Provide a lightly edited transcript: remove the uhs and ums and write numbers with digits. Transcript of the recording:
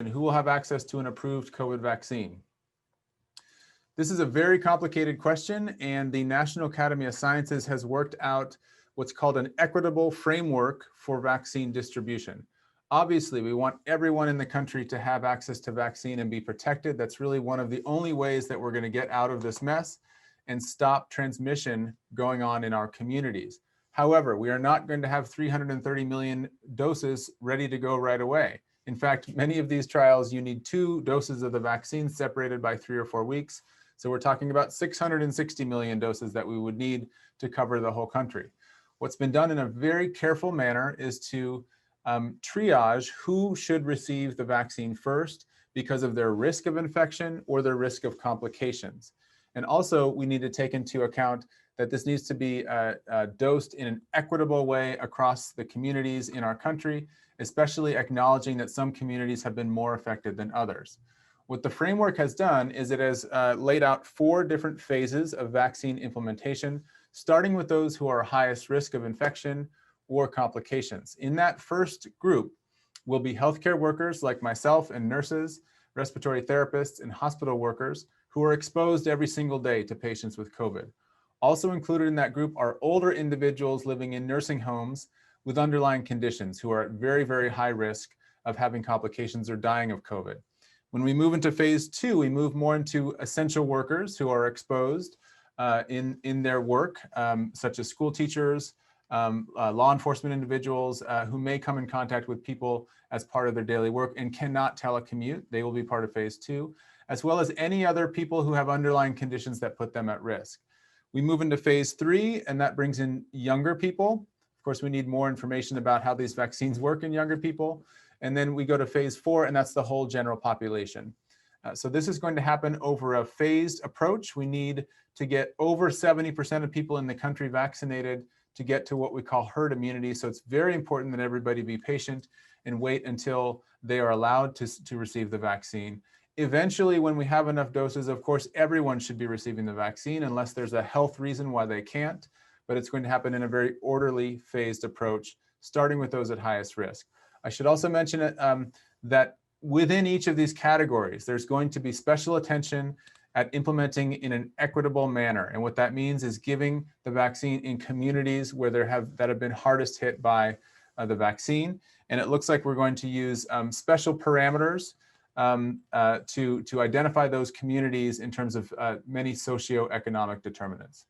who will have access to an approved COVID vaccine? This is a very complicated question, and the National Academy of Sciences has worked out what's called an equitable framework for vaccine distribution. Obviously, we want everyone in the country to have access to vaccine and be protected. That's really one of the only ways that we're going to get out of this mess and stop transmission going on in our communities. However, we are not going to have 330 million doses ready to go right away. In fact, many of these trials, you need 2 doses of the vaccine separated by 3 or 4 weeks. So we're talking about 660 million doses that we would need to cover the whole country. What's been done in a very careful manner is to triage who should receive the vaccine first because of their risk of infection or their risk of complications. And also, we need to take into account that this needs to be dosed in an equitable way across the communities in our country, especially acknowledging that some communities have been more affected than others. What the framework has done is it has laid out 4 different phases of vaccine implementation, starting with those who are highest risk of infection or complications. In that first group will be healthcare workers like myself and nurses, respiratory therapists, and hospital workers who are exposed every single day to patients with COVID. Also included in that group are older individuals living in nursing homes with underlying conditions who are at very, very high risk of having complications or dying of COVID. When we move into phase 2, we move more into essential workers who are exposed in their work, such as school teachers, law enforcement individuals who may come in contact with people as part of their daily work and cannot telecommute. They will be part of phase 2, as well as any other people who have underlying conditions that put them at risk. We move into phase 3, and that brings in younger people. Of course, we need more information about how these vaccines work in younger people. And then we go to phase 4, and that's the whole general population. So this is going to happen over a phased approach. We need to get over 70% of people in the country vaccinated to get to what we call herd immunity. So it's very important that everybody be patient and wait until they are allowed to receive the vaccine. Eventually, when we have enough doses, of course, everyone should be receiving the vaccine unless there's a health reason why they can't, but it's going to happen in a very orderly, phased approach, starting with those at highest risk. I should also mention that within each of these categories, there's going to be special attention at implementing in an equitable manner. And what that means is giving the vaccine in communities where that have been hardest hit by the vaccine. And it looks like we're going to use special parameters to identify those communities in terms of many socioeconomic determinants.